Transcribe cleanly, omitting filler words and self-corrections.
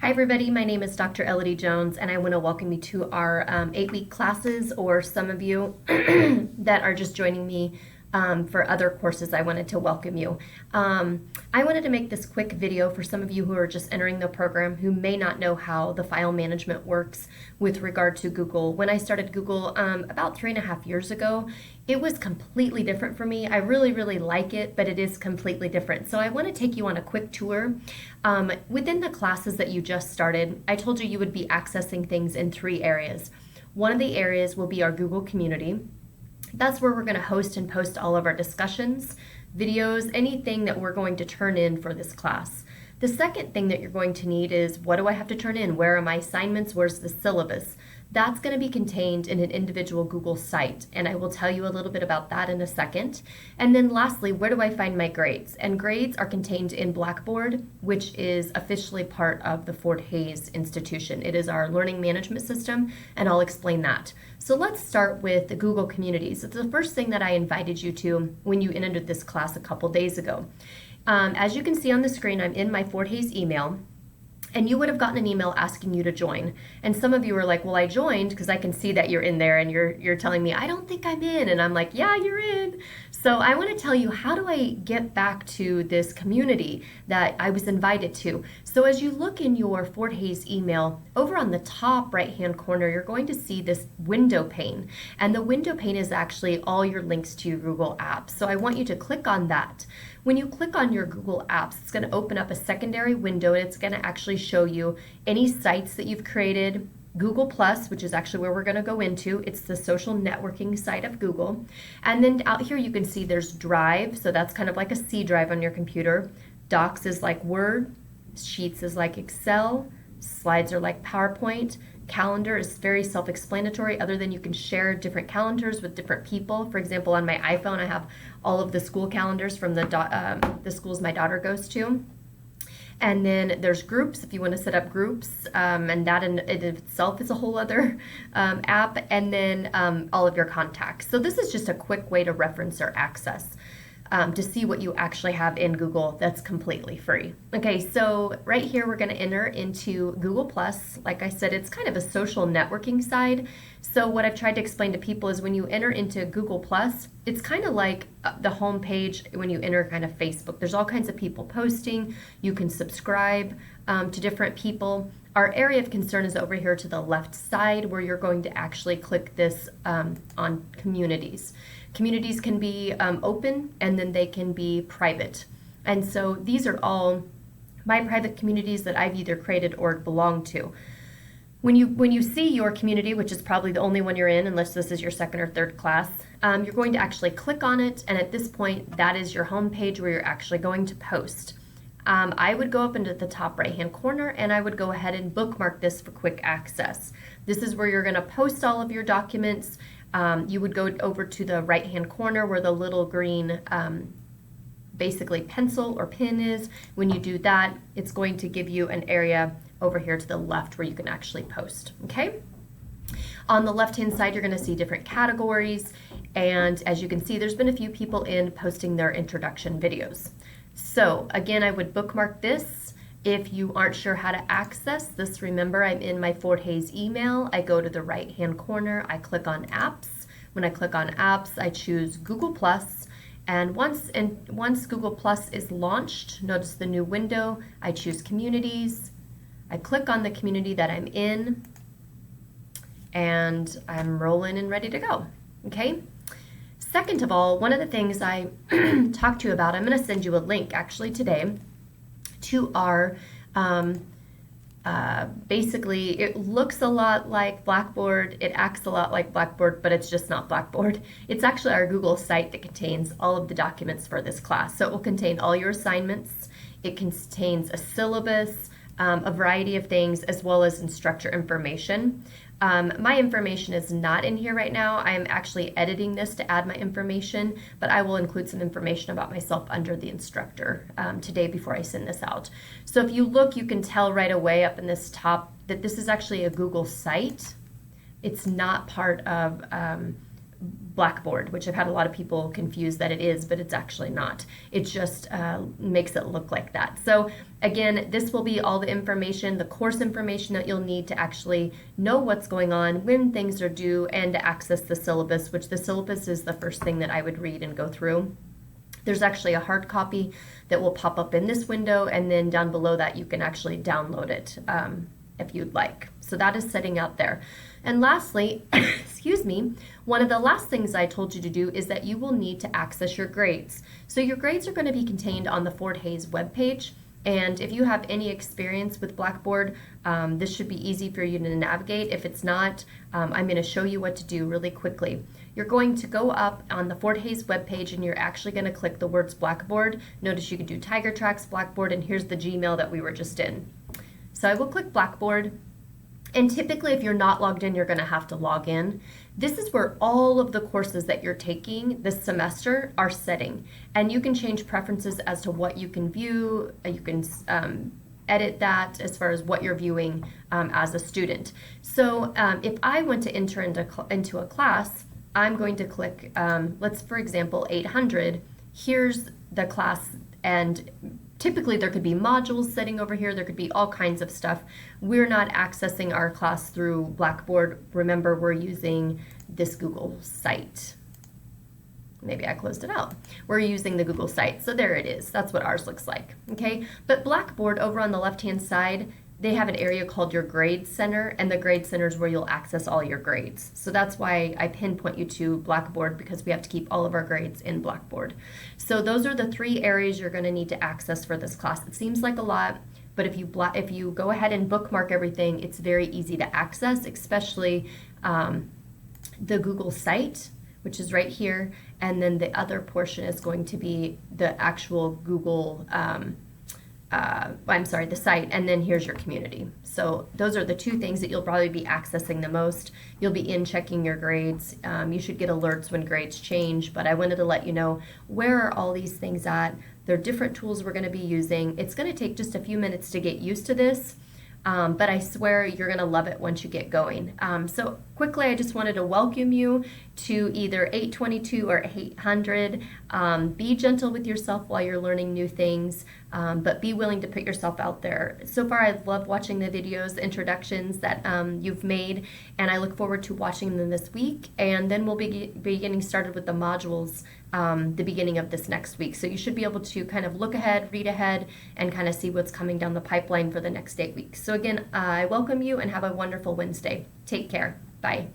Hi everybody, my name is Dr. Elodie Jones and I want to welcome you to our 8-week classes, or some of you that are just joining me for other courses. I wanted to welcome you. I wanted to make this quick video for some of you who are just entering the program who may not know how the file management works with regard to Google. When I started Google about 3.5 years ago, it was completely different for me. I really like it, but it is completely different. So I want to take you on a quick tour. Within the classes that you just started, I told you would be accessing things in 3 areas. One of the areas will be our Google community. That's where we're going to host and post all of our discussions, videos, anything that we're going to turn in for this class. The second thing that you're going to need is, what do I have to turn in? Where are my assignments? Where's the syllabus? That's going to be contained in an individual Google site, and I will tell you a little bit about that in a second. And then lastly, where do I find my grades? And grades are contained in Blackboard, which is officially part of the Fort Hays institution. It is our learning management system, and I'll explain that. So let's start with the Google communities. It's the first thing that I invited you to when you entered this class a couple days ago. As you can see on the screen, I'm in my Fort Hays email. And you would have gotten an email asking you to join. And some of you were like, well, I joined because I can see that you're in there, and you're telling me, I don't think I'm in. And I'm like, yeah, you're in. So I want to tell you, how do I get back to this community that I was invited to? So as you look in your Fort Hays email, over on the top right-hand corner, you're going to see this window pane. And the window pane is actually all your links to your Google Apps. So I want you to click on that. When you click on your Google Apps, it's going to open up a secondary window, and it's going to actually show you any sites that you've created. Google Plus, which is actually where we're going to go into. It's the social networking site of Google. And then out here you can see there's Drive, so that's kind of like a C drive on your computer. Docs is like Word, Sheets is like Excel, Slides are like PowerPoint. Calendar is very self-explanatory, other than you can share different calendars with different people. For example, on my iPhone, I have all of the school calendars from the schools my daughter goes to. And then there's Groups, if you want to set up groups, and that in itself is a whole other app. And then all of your contacts. So this is just a quick way to reference or access to see what you actually have in Google that's completely free. Okay, so right here we're going to enter into Google Plus. Like I said, it's kind of a social networking side. So what I've tried to explain to people is, when you enter into Google Plus, it's kind of like the home page when you enter kind of Facebook. There's all kinds of people posting. You can subscribe to different people. Our area of concern is over here to the left side, where you're going to actually click this on communities. Communities can be open, and then they can be private. And so these are all my private communities that I've either created or belong to. When you see your community, which is probably the only one you're in, unless this is your second or third class, you're going to actually click on it, and at this point, that is your home page where you're actually going to post. I would go up into the top right-hand corner, and I would go ahead and bookmark this for quick access. This is where you're going to post all of your documents. You would go over to the right-hand corner where the little green basically pencil or pin is. When you do that, it's going to give you an area over here to the left where you can actually post. Okay? On the left-hand side, you're going to see different categories, and as you can see, there's been a few people in posting their introduction videos. So again, I would bookmark this. If you aren't sure how to access this, remember, I'm in my Fort Hays email. I go to the right-hand corner, I click on Apps. When I click on Apps, I choose Google Plus, and once Google Plus is launched, notice the new window, I choose Communities. I click on the community that I'm in, and I'm rolling and ready to go. Okay? Second of all, one of the things I talked to you about, I'm going to send you a link actually today to our, basically it looks a lot like Blackboard, it acts a lot like Blackboard, but it's just not Blackboard. It's actually our Google site that contains all of the documents for this class. So it will contain all your assignments, it contains a syllabus, a variety of things, as well as instructor information. My information is not in here right now. I am actually editing this to add my information, but I will include some information about myself under the instructor today before I send this out. So if you look, you can tell right away up in this top that this is actually a Google site. It's not part of Blackboard, which I've had a lot of people confuse that it is, but it's actually not. It just makes it look like that. So again, this will be all the information, the course information that you'll need to actually know what's going on, when things are due, and to access the syllabus, which the syllabus is the first thing that I would read and go through. There's actually a hard copy that will pop up in this window, and then down below that you can actually download it if you'd like. So that is setting out there. And lastly, excuse me, one of the last things I told you to do is that you will need to access your grades. So your grades are going to be contained on the Fort Hays webpage. And if you have any experience with Blackboard, this should be easy for you to navigate. If it's not, I'm going to show you what to do really quickly. You're going to go up on the Fort Hays webpage and you're actually going to click the words Blackboard. Notice you can do Tiger Tracks, Blackboard, and here's the Gmail that we were just in. So I will click Blackboard. And typically, if you're not logged in, you're going to have to log in. This is where all of the courses that you're taking this semester are sitting. And you can change preferences as to what you can view. You can edit that as far as what you're viewing as a student. So if I want to enter into a class, I'm going to click, let's, for example, 800. Here's the class, and typically there could be modules sitting over here. There could be all kinds of stuff. We're not accessing our class through Blackboard. Remember, we're using this Google site. Maybe I closed it out. We're using the Google site. So there it is. That's what ours looks like. Okay. But Blackboard over on the left-hand side, they have an area called your grade center, and the grade center is where you'll access all your grades. So that's why I pinpoint you to Blackboard, because we have to keep all of our grades in Blackboard. So those are the 3 areas you're going to need to access for this class. It seems like a lot, but if you go ahead and bookmark everything, it's very easy to access, especially the Google site, which is right here, and then the other portion is going to be the actual Google the site, and then here's your community. So those are the 2 things that you'll probably be accessing the most. You'll be checking your grades. You should get alerts when grades change, but I wanted to let you know where are all these things at. They're different tools we're going to be using. It's going to take just a few minutes to get used to this, but I swear you're going to love it once you get going. So quickly, I just wanted to welcome you to either 822 or 800. Be gentle with yourself while you're learning new things, but be willing to put yourself out there. So far, I've loved watching the videos, the introductions that you've made, and I look forward to watching them this week. And then we'll be getting started with the modules the beginning of this next week. So you should be able to kind of look ahead, read ahead, and kind of see what's coming down the pipeline for the next 8 weeks. So again, I welcome you and have a wonderful Wednesday. Take care. Bye.